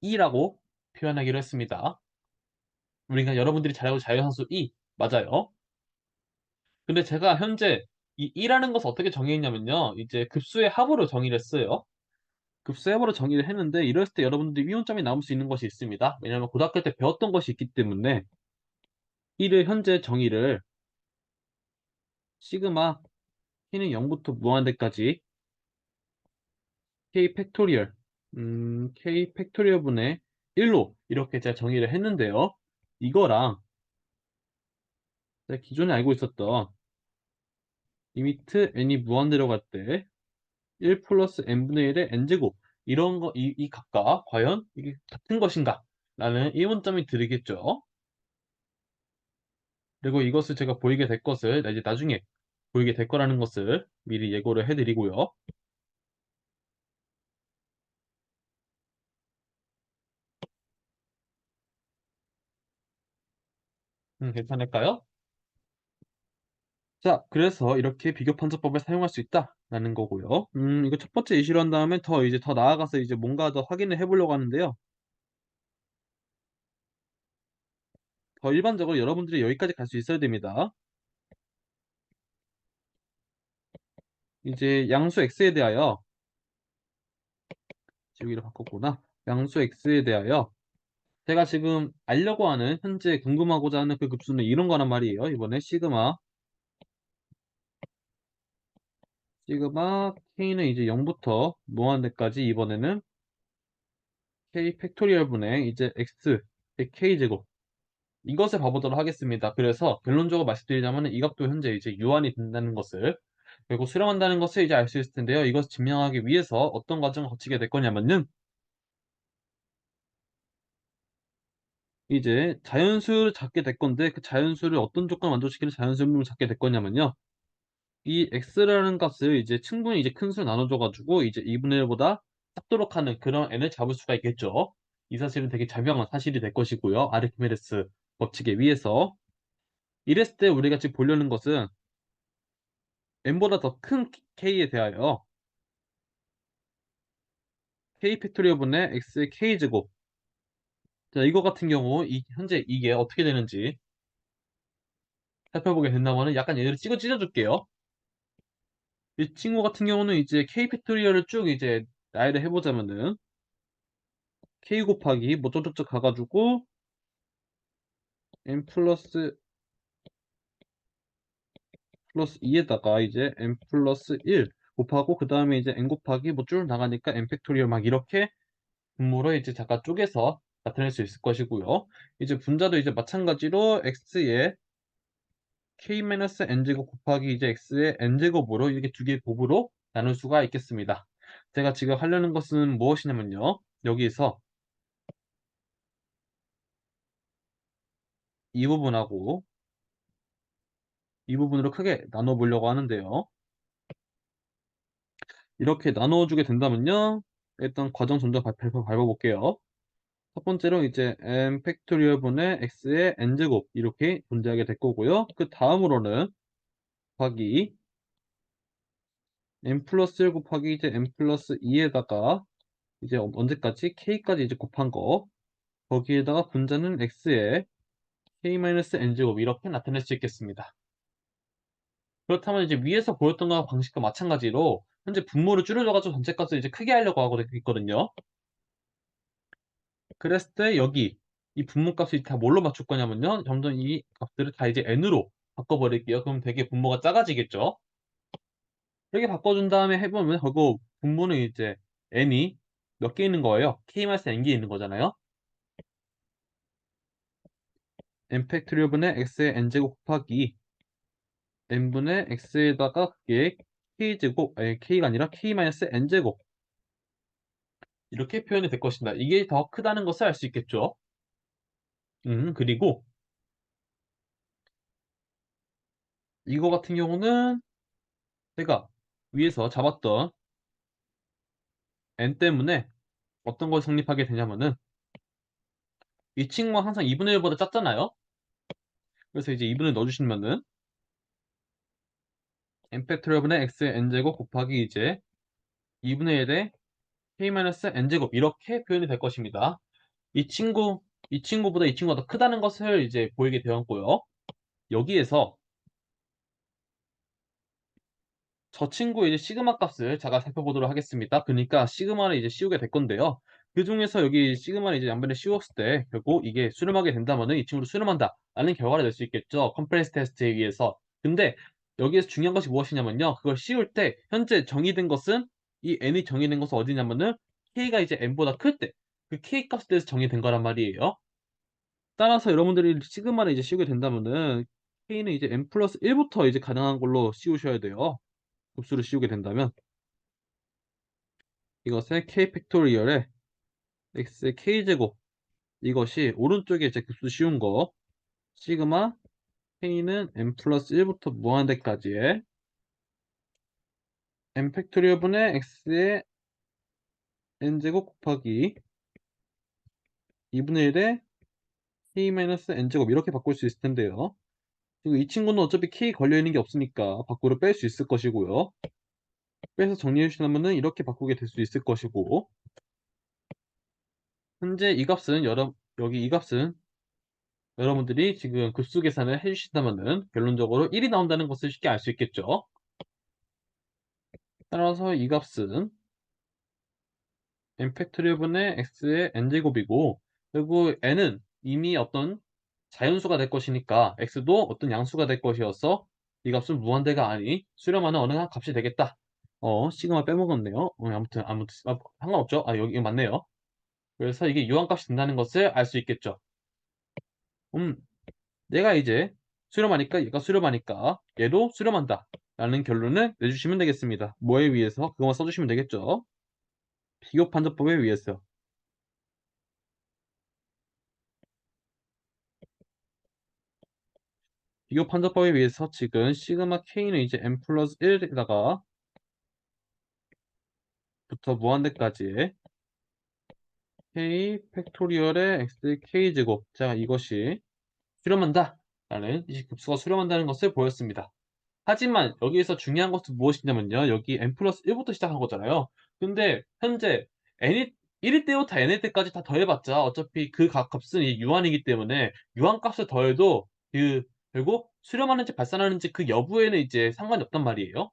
E라고 표현하기로 했습니다. 우리가 여러분들이 잘 알고 자연함수 E 맞아요. 근데 제가 현재 이 E라는 것을 어떻게 정의했냐면요. 이제 급수의 합으로 정의를 했어요. 급수의 합으로 정의를 했는데 이랬을 때 여러분들이 위험점이 남을 수 있는 것이 있습니다. 왜냐하면 고등학교 때 배웠던 것이 있기 때문에 E를 현재 정의를 시그마 K는 0부터 무한대까지 K 팩토리얼 K 팩토리얼 분의 1로 이렇게 제가 정의를 했는데요. 이거랑 제가 기존에 알고 있었던 리미트 n이 무한대로 갈 때 1 플러스 n분의 1의 n제곱 이런 거 이 값과 과연 이게 같은 것인가? 라는 의문점이 들겠죠. 그리고 이것을 제가 보이게 될 것을 이제 나중에 보이게 될 거라는 것을 미리 예고를 해 드리고요. 괜찮을까요? 자, 그래서 이렇게 비교 판정법을 사용할 수 있다라는 거고요. 이거 첫 번째 예시로 한 다음에 더 나아가서 이제 뭔가 더 확인을 해 보려고 하는데요. 더 일반적으로 여러분들이 여기까지 갈 수 있어야 됩니다. 이제 양수 x에 대하여 여기로 바꿨구나. 양수 x에 대하여 제가 지금 알려고 하는 현재 궁금하고자 하는 그 급수는 이런 거란 말이에요. 이번에 시그마 k는 이제 0부터 무한대까지 이번에는 k 팩토리얼 분의 이제 x의 k제곱 이것을 봐보도록 하겠습니다. 그래서 결론적으로 말씀드리자면 이 값도 현재 이제 유한이 된다는 것을 그리고 수렴한다는 것을 이제 알 수 있을 텐데요. 이것을 증명하기 위해서 어떤 과정을 거치게 될 거냐면은 이제 자연수를 찾게 될 건데 그 자연수를 어떤 조건을 만족시키는 자연수를 찾게 될 거냐면요. 이 x라는 값을 이제 충분히 이제 큰 수로 나눠줘 가지고 이제 2분의 1보다 작도록 하는 그런 n을 잡을 수가 있겠죠. 이 사실은 되게 자명한 사실이 될 것이고요. 아르키메데스 법칙에 의해서. 이랬을 때 우리가 지금 보려는 것은 n보다 더 큰 k에 대하여 k 팩토리얼 분의 x의 k제곱. 자, 이거 같은 경우 현재 이게 어떻게 되는지 살펴보게 된다면은 약간 얘를 찢어 줄게요. 이 친구 같은 경우는 이제 k 팩토리얼을 쭉 이제 나열을 해 보자면은 k 곱하기 뭐 쭉쭉쭉 가 가지고 n 플러스 2에다가 이제 n 플러스 1 곱하고 그다음에 이제 n 곱하기 뭐 쭉 나가니까 n 팩토리얼 막 이렇게 분모를 이제 잠깐 쪼개서 나타낼 수 있을 것이고요. 이제 분자도 이제 마찬가지로 x의 k-n제곱 곱하기 이제 x의 n제곱으로 이렇게 두 개의 곱으로 나눌 수가 있겠습니다. 제가 지금 하려는 것은 무엇이냐면요. 여기에서 이 부분하고 이 부분으로 크게 나눠 보려고 하는데요. 이렇게 나눠 주게 된다면요. 일단 과정 전자 밟아 볼게요. 첫 번째로 이제 n 팩토리얼 분의 x의 n제곱 이렇게 존재하게 될 거고요. 그 다음으로는 곱하기 n 플러스 1 곱하기 이제 n 플러스 2에다가 이제 언제까지 k까지 이제 곱한 거 거기에다가 분자는 x의 k-n제곱 이렇게 나타낼 수 있겠습니다. 그렇다면 이제 위에서 보였던 거와 방식과 마찬가지로 현재 분모를 줄여줘 가지고 전체 값을 이제 크게 하려고 하고 있거든요. 그랬을 때 여기 이 분모값이 다 뭘로 맞출 거냐면요. 점점 이 값들을 다 이제 n으로 바꿔 버릴게요. 그럼 되게 분모가 작아지겠죠. 이렇게 바꿔 준 다음에 해 보면 결국 분모는 이제 n이 몇 개 있는 거예요? k-n개 있는 거잖아요. n 팩토리얼 분의 x의 n제곱 곱하기 n분의 x에다가 그게 k제곱 아니 k가 아니라 k-n제곱 이렇게 표현이 될 것입니다. 이게 더 크다는 것을 알 수 있겠죠. 그리고 이거 같은 경우는 제가 위에서 잡았던 n 때문에 어떤 걸 성립하게 되냐면은 이 친구가 항상 2분의 1보다 작잖아요. 그래서 이제 2분의 넣어 주시면은 n 팩토리얼 분의 x의 n제곱 곱하기 이제 2분의 1의 k-n제곱 이렇게 표현이 될 것입니다. 이 친구, 이 친구보다 이 친구가 더 크다는 것을 이제 보이게 되었고요. 여기에서 저 친구의 이제 시그마 값을 잠깐 살펴보도록 하겠습니다. 그러니까 시그마를 이제 씌우게 될 건데요. 그 중에서 여기 시그마를 이제 양변에 씌웠을 때 결국 이게 수렴하게 된다면은 이 친구를 수렴한다라는 결과를 낼 수 있겠죠. 컴프레스 테스트에 의해서. 근데 여기에서 중요한 것이 무엇이냐면요. 그걸 씌울 때 현재 정의된 것은 이 n이 정의된 것은 어디냐면은 k가 이제 n보다 클 때 그 k 값에 대해서 정의된 거란 말이에요. 따라서 여러분들이 시그마를 이제 씌우게 된다면은 k는 이제 n 플러스 1부터 이제 가능한 걸로 씌우셔야 돼요. 급수를 씌우게 된다면 이것의 k 팩토리얼에 x의 k제곱 이것이 오른쪽에 이제 급수 씌운 거 시그마 k는 n 플러스 1부터 무한대까지의 n 팩토리얼 분의 x의 n제곱 곱하기 2분의 1의 k 마이너스 n제곱 이렇게 바꿀 수 있을 텐데요. 그리고 이 친구는 어차피 k 걸려있는 게 없으니까 밖으로 뺄 수 있을 것이고요. 빼서 정리해 주시려면은 이렇게 바꾸게 될 수 있을 것이고 현재 이 값은 여기 이 값은 여러분들이 지금 급수 계산을 해 주신다면은 결론적으로 1이 나온다는 것을 쉽게 알 수 있겠죠. 따라서 이 값은 n 팩토리얼 분의 x의 n제곱이고 그리고 n은 이미 어떤 자연수가 될 것이니까 x도 어떤 양수가 될 것이어서 이 값은 무한대가 아니 수렴하는 어느 한 값이 되겠다. 시그마 빼먹었네요. 아무튼 상관없죠. 여기 맞네요. 그래서 이게 유한값이 된다는 것을 알 수 있겠죠. 음, 내가 이제 수렴하니까 얘가 수렴하니까 얘도 수렴한다 라는 결론을 내주시면 되겠습니다. 뭐에 의해서? 그것만 써주시면 되겠죠. 비교 판정법에 의해서. 비교 판정법에 의해서 지금 시그마 k는 이제 n 플러스 1에다가 부터 무한대까지 k 팩토리얼의 x k제곱 자 이것이 수렴한다 라는 이 급수가 수렴한다는 것을 보였습니다. 하지만 여기에서 중요한 것은 무엇이냐면요. 여기 n 플러스 1부터 시작한 거잖아요. 근데 현재 n이 1일 때부터 n일 때까지 다 더해봤자 어차피 그 각 값은 이 유한이기 때문에 유한값을 더해도 그 결국 수렴하는지 발산하는지 그 여부에는 이제 상관이 없단 말이에요.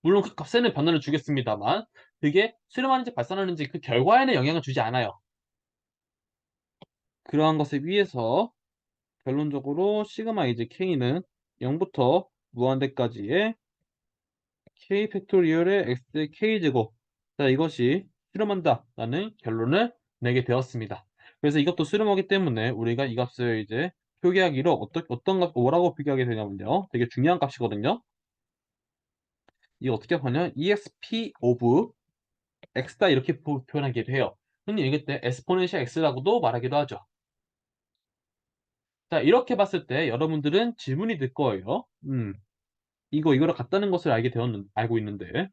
물론 그 값에는 변화를 주겠습니다만 그게 수렴하는지 발산하는지 그 결과에는 영향을 주지 않아요. 그러한 것을 위해서 결론적으로 시그마 이제 k는 0부터 무한대까지의 k 팩토리얼의 x의 k제곱 자 이것이 수렴한다 라는 결론을 내게 되었습니다. 그래서 이것도 수렴하기 때문에 우리가 이 값을 이제 표기하기로 어떤 값 뭐라고 표기하게 되냐면요. 되게 중요한 값이거든요. 이게 어떻게 하냐 exp of x다 이렇게 표현하기도 해요. 흔히 읽을 때 exponential x라고도 말하기도 하죠. 자 이렇게 봤을 때 여러분들은 질문이 들 거예요. 이거랑 같다는 것을 알고 있는데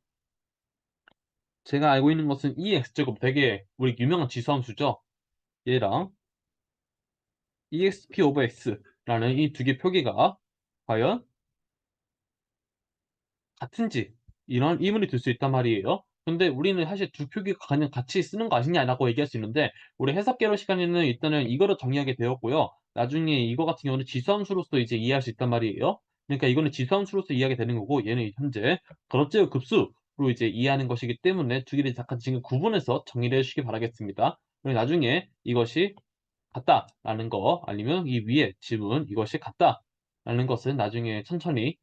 제가 알고 있는 것은 이 x제곱 되게 우리 유명한 지수함수죠. 얘랑 exp of x라는 이 두 개 표기가 과연 같은지 이런 의문이 들 수 있단 말이에요. 근데 우리는 사실 두 표기가 그냥 같이 쓰는 거 아니냐라고 얘기할 수 있는데 우리 해석개론 시간에는 일단은 이거를 정의하게 되었고요. 나중에 이거 같은 경우는 지수함수로서 이제 이해할 수 있단 말이에요. 그러니까 이거는 지수함수로서 이해하게 되는 거고 얘는 현재 그렇제의 급수로 이제 이해하는 것이기 때문에 두 개를 잠깐 지금 구분해서 정의를 해주시기 바라겠습니다. 그리고 나중에 이것이 같다라는 거 아니면 이 위에 지문 이것이 같다라는 것은 나중에 천천히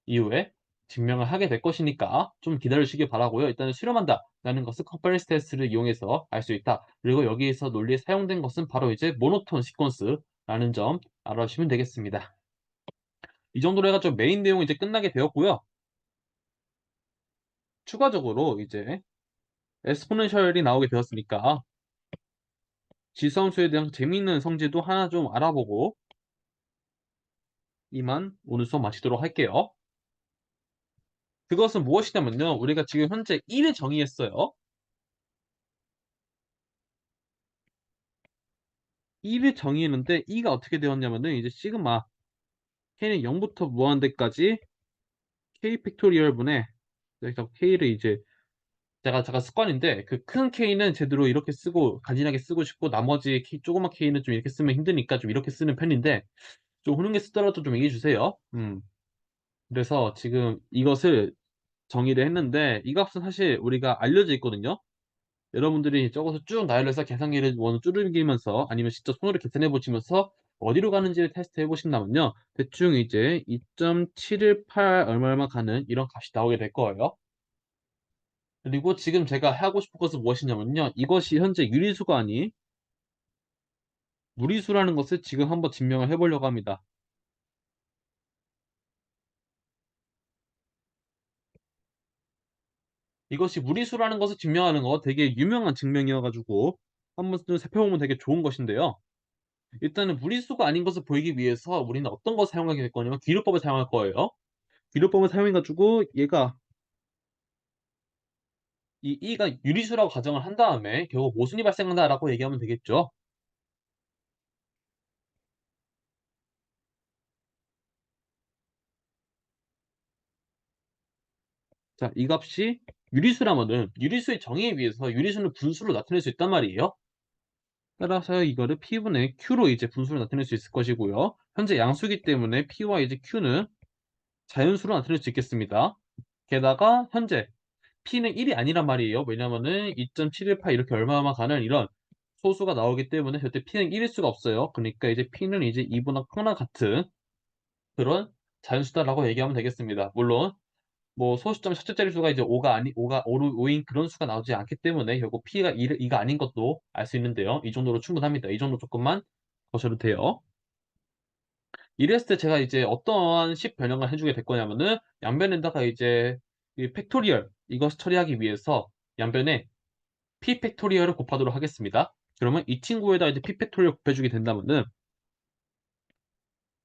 이후에 증명을 하게 될 것이니까 좀 기다려주시기 바라고요. 일단은 수렴한다라는 것은 컨퍼런스 테스트를 이용해서 알 수 있다. 그리고 여기에서 논리에 사용된 것은 바로 이제 모노톤 시퀀스라는 점 알아주시면 되겠습니다. 이 정도로 해가지고 메인 내용이 이제 끝나게 되었고요. 추가적으로 이제 에스포넨셜이 나오게 되었으니까 지수함수에 대한 재미있는 성질도 하나 좀 알아보고 이만 오늘 수업 마치도록 할게요. 그것은 무엇이냐면요. 우리가 지금 현재 1을 정의했어요. 1을 정의했는데 2가 어떻게 되었냐면은 이제 시그마 k는 0부터 무한대까지 k 팩토리얼 분의 그래서 k를 이제 제가 잠깐 습관인데 그 큰 K는 제대로 이렇게 쓰고 간지나게 쓰고 싶고 나머지 K 조그만 K는 좀 이렇게 쓰면 힘드니까 좀 이렇게 쓰는 편인데 좀 흐름게 쓰더라도 좀 얘기해 주세요. 그래서 지금 이것을 정의를 했는데 이 값은 사실 우리가 알려져 있거든요. 여러분들이 적어서 쭉 나열해서 계산기를 원을 줄이면서 아니면 직접 손으로 계산해 보시면서 어디로 가는지를 테스트해 보신다면요. 대충 이제 2.718 얼마 얼마 가는 이런 값이 나오게 될 거예요. 그리고 지금 제가 하고 싶은 것은 무엇이냐면요. 이것이 현재 유리수가 아닌 무리수라는 것을 지금 한번 증명을 해 보려고 합니다. 이것이 무리수라는 것을 증명하는 거 되게 유명한 증명이어 가지고 한번 좀 살펴보면 되게 좋은 것인데요. 일단은 무리수가 아닌 것을 보이기 위해서 우리는 어떤 것을 사용하게 될 거냐면 귀류법을 사용할 거예요. 귀류법을 사용해 가지고 얘가 이 E가 유리수라고 가정을 한 다음에 결국 모순이 발생한다라고 얘기하면 되겠죠. 자, 이 값이 유리수라면은 유리수의 정의에 의해서 유리수는 분수로 나타낼 수 있단 말이에요. 따라서 이거를 P분의 Q로 이제 분수로 나타낼 수 있을 것이고요. 현재 양수기 때문에 P와 이제 Q는 자연수로 나타낼 수 있겠습니다. 게다가 현재 P는 1이 아니란 말이에요. 왜냐면은 2.718 이렇게 얼마만 가는 이런 소수가 나오기 때문에 절대 P는 1일 수가 없어요. 그러니까 이제 P는 이제 2분의 나 같은 그런 자연수다라고 얘기하면 되겠습니다. 물론 뭐 소수점 첫째 자릿수가 이제 5가 아니 5가 5인 그런 수가 나오지 않기 때문에 결국 P가 2가 아닌 것도 알 수 있는데요. 이 정도로 충분합니다. 이 정도 조금만 거셔도 돼요. 이랬을 때 제가 이제 어떠한 식 변형을 해주게 될 거냐면은 양변에다가 이제 이 팩토리얼 이것을 처리하기 위해서 양변에 p 팩토리얼을 곱하도록 하겠습니다. 그러면 이 친구에다 이제 p 팩토리얼 곱해주게 된다면은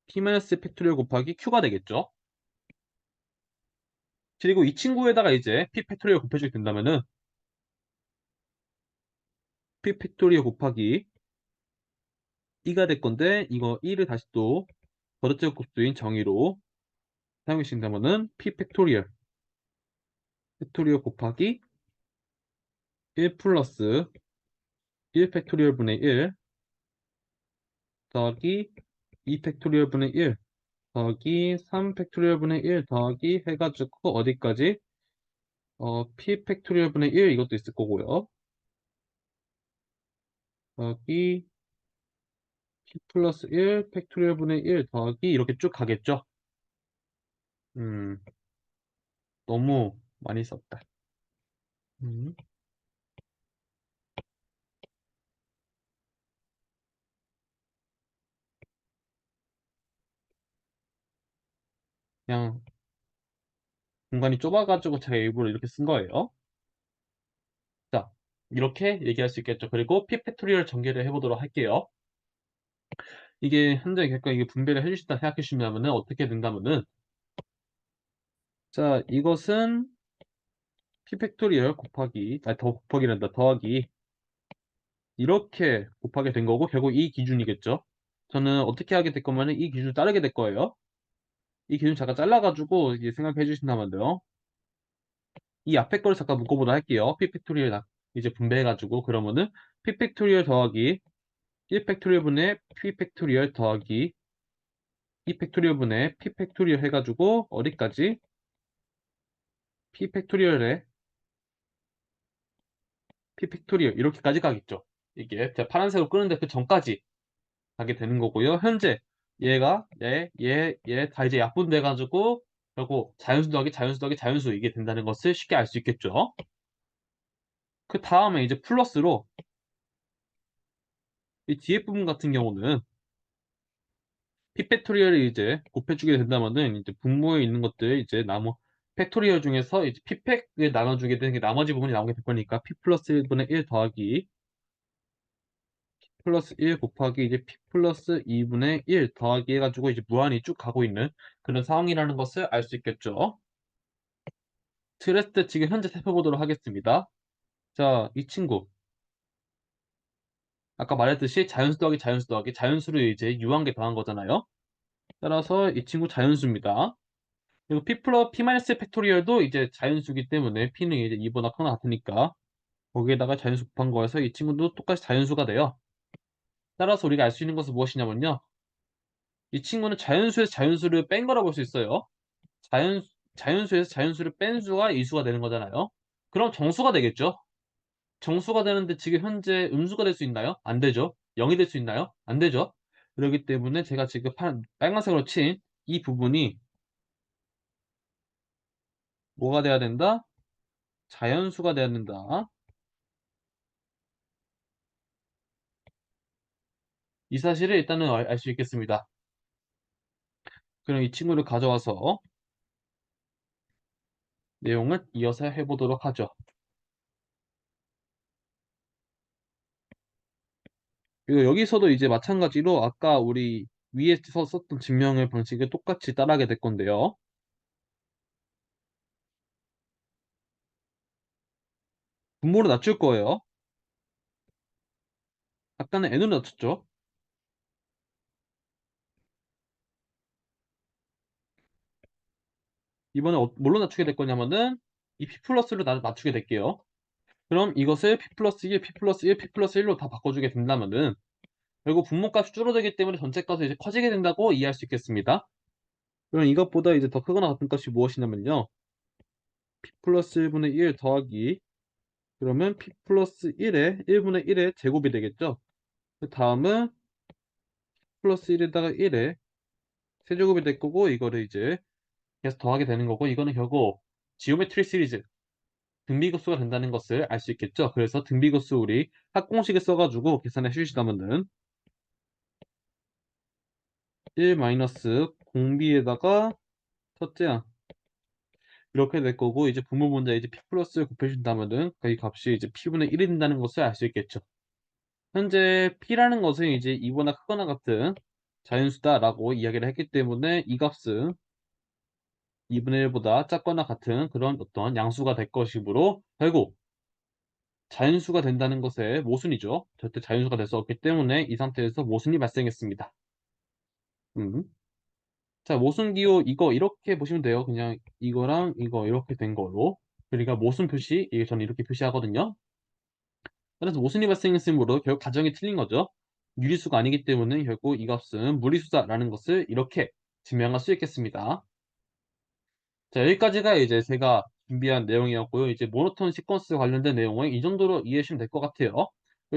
p 팩토리얼 곱하기 q가 되겠죠. 그리고 이 친구에다가 이제 p 팩토리얼 곱해주게 된다면은 p 팩토리얼 곱하기 2가 될 건데 이거 2를 다시 또 거듭제곱 곱수인 정의로 사용해 주신다면은 p 팩토리얼 곱하기 1 플러스 1 팩토리얼 분의 1 더하기 2 팩토리얼 분의 1 더하기 3 팩토리얼 분의 1 더하기 해가지고 어디까지? p 팩토리얼 분의 1 이것도 있을 거고요. 더하기 p 플러스 1 팩토리얼 분의 1 더하기 이렇게 쭉 가겠죠? 음, 너무 많이 썼다. 음, 그냥 공간이 좁아가지고 제가 일부러 이렇게 쓴 거예요. 자, 이렇게 얘기할 수 있겠죠. 그리고 p 팩토리얼 전개를 해보도록 할게요. 이게 현재 결과 이게 분배를 해주신다 생각해 주시면은 어떻게 된다면은 자, 이것은 p 팩토리얼 곱하기 더 곱하기란다 더하기 이렇게 곱하게 된 거고 결국 이 기준이겠죠. 저는 어떻게 하게 될 거면은 이 기준을 따르게 될 거예요. 이 기준 잠깐 잘라가지고 이제 생각해 주신다면 돼요. 이 앞에 거를 잠깐 묶어보도록 할게요. p 팩토리얼 이제 분배해가지고 그러면은 p 팩토리얼 더하기 1 팩토리얼 분의 p 팩토리얼 더하기 2 팩토리얼 분의 p 팩토리얼 해가지고 어디까지 p 팩토리얼에 p 팩토리얼 이렇게까지 가겠죠. 이게 제가 파란색으로 끄는데 그 전까지 가게 되는 거고요. 현재 얘가 얘 다 이제 약분돼 가지고 결국 자연수 더하기 자연수 더하기 자연수 이게 된다는 것을 쉽게 알 수 있겠죠. 그 다음에 이제 플러스로 이 뒤에 부분 같은 경우는 p 팩토리얼을 이제 곱해주게 된다면은 이제 분모에 있는 것들 이제 나머 팩토리얼 중에서 이제 p 팩을 나눠주게 되는 게 나머지 부분이 나오게 될 거니까 p 플러스 1분의 1 더하기 플러스 1 곱하기 이제 p 플러스 2분의 1 더하기 해가지고 이제 무한히 쭉 가고 있는 그런 상황이라는 것을 알 수 있겠죠. 트레스트 지금 현재 살펴보도록 하겠습니다. 자, 이 친구 아까 말했듯이 자연수 더하기 자연수 더하기 자연수를 이제 유한계 더한 거잖아요. 따라서 이 친구 자연수입니다. 그리고 p 플러스 p 마이너스 팩토리얼도 이제 자연수기 때문에 p는 이제 2보다 크거나 같으니까 거기에다가 자연수 곱한 거에서 이 친구도 똑같이 자연수가 돼요. 따라서 우리가 알 수 있는 것은 무엇이냐면요. 이 친구는 자연수에서 자연수를 뺀 거라 볼 수 있어요. 자연, 자연수에서 자연수를 뺀 수가 이 수가 되는 거잖아요. 그럼 정수가 되겠죠? 정수가 되는데 지금 현재 음수가 될 수 있나요? 안 되죠. 0이 될 수 있나요? 안 되죠. 그렇기 때문에 제가 지금 빨간색으로 친 이 부분이 뭐가 돼야 된다? 자연수가 돼야 된다. 이 사실을 일단은 알 수 있겠습니다. 그럼 이 친구를 가져와서 내용을 이어서 해보도록 하죠. 그리고 여기서도 이제 마찬가지로 아까 우리 위에서 썼던 증명의 방식을 똑같이 따라하게 될 건데요. 분모를 낮출 거예요. 아까는 n으로 낮췄죠. 이번에 뭘로 낮추게 될 거냐면은 이 p 플러스로 낮추게 될게요. 그럼 이것을 p 플러스 1, p 플러스 1, p 플러스 1로 다 바꿔주게 된다면은 결국 분모값이 줄어들기 때문에 전체 값이 이제 커지게 된다고 이해할 수 있겠습니다. 그럼 이것보다 이제 더 크거나 같은 값이 무엇이냐면요. p 플러스 1분의 1 더하기 그러면 p 플러스 1의 1분의 1의 제곱이 되겠죠. 그 다음은 플러스 1에다가 1의 세제곱이 될 거고 이거를 이제 계속 더하게 되는 거고 이거는 결국 지오메트리 시리즈 등비급수가 된다는 것을 알 수 있겠죠. 그래서 등비급수 우리 합공식을 써가지고 계산해 주시다면은 1 마이너스 공비에다가 첫째야 이렇게 될 거고 이제 분모 문제 이제 p 플러스 곱해준다면은 그 값이 이제 p분의 1이 된다는 것을 알 수 있겠죠. 현재 p라는 것은 이제 2보다 크거나 같은 자연수다라고 이야기를 했기 때문에 이 값은 2분의 1보다 작거나 같은 그런 어떤 양수가 될 것이므로 결국 자연수가 된다는 것의 모순이죠. 절대 자연수가 될 수 없기 때문에 이 상태에서 모순이 발생했습니다. 음. 자, 모순기호 이거 이렇게 보시면 돼요. 그냥 이거랑 이거 이렇게 된 걸로. 그러니까 모순 표시, 이게 저는 이렇게 표시하거든요. 그래서 모순이 발생했으므로 결국 가정이 틀린 거죠. 유리수가 아니기 때문에 결국 이 값은 무리수다라는 것을 이렇게 증명할 수 있겠습니다. 자, 여기까지가 이제 제가 준비한 내용이었고요. 이제 모노톤 시퀀스 관련된 내용은 이 정도로 이해해 주시면 될 것 같아요.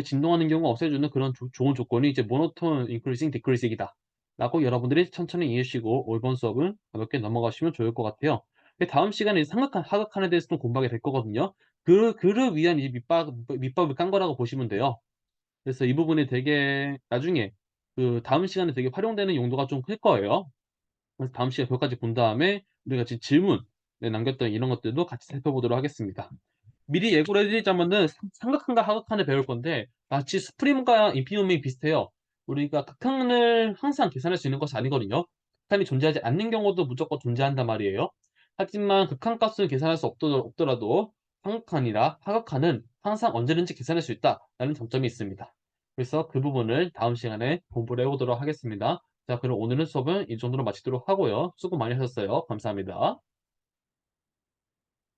진동하는 경우 없애주는 그런 좋은 조건이 이제 모노톤 인크리징 디크리징이다 라고 여러분들이 천천히 이해해 주시고 이번 수업은 가볍게 넘어가시면 좋을 것 같아요. 다음 시간에 하극한에 대해서 좀 공부하게 될 거거든요. 그를 위한 이 밑밥을 깐 거라고 보시면 돼요. 그래서 이 부분이 되게 나중에 그 다음 시간에 되게 활용되는 용도가 좀 클 거예요. 그래서 다음 시간에 그것까지 본 다음에 우리가 지금 질문에 남겼던 이런 것들도 같이 살펴보도록 하겠습니다. 미리 예고를 해드리자면은 삼각형과 하극한을 배울 건데 마치 수프림과 인피니움이 비슷해요. 우리가 극한을 항상 계산할 수 있는 것이 아니거든요. 극한이 존재하지 않는 경우도 무조건 존재한단 말이에요. 하지만 극한값을 계산할 수 없더라도 삼각한이나 하극한은 항상 언제든지 계산할 수 있다라는 장점이 있습니다. 그래서 그 부분을 다음 시간에 공부를 해보도록 하겠습니다. 자, 그럼 오늘은 수업은 이 정도로 마치도록 하고요. 수고 많이 하셨어요. 감사합니다.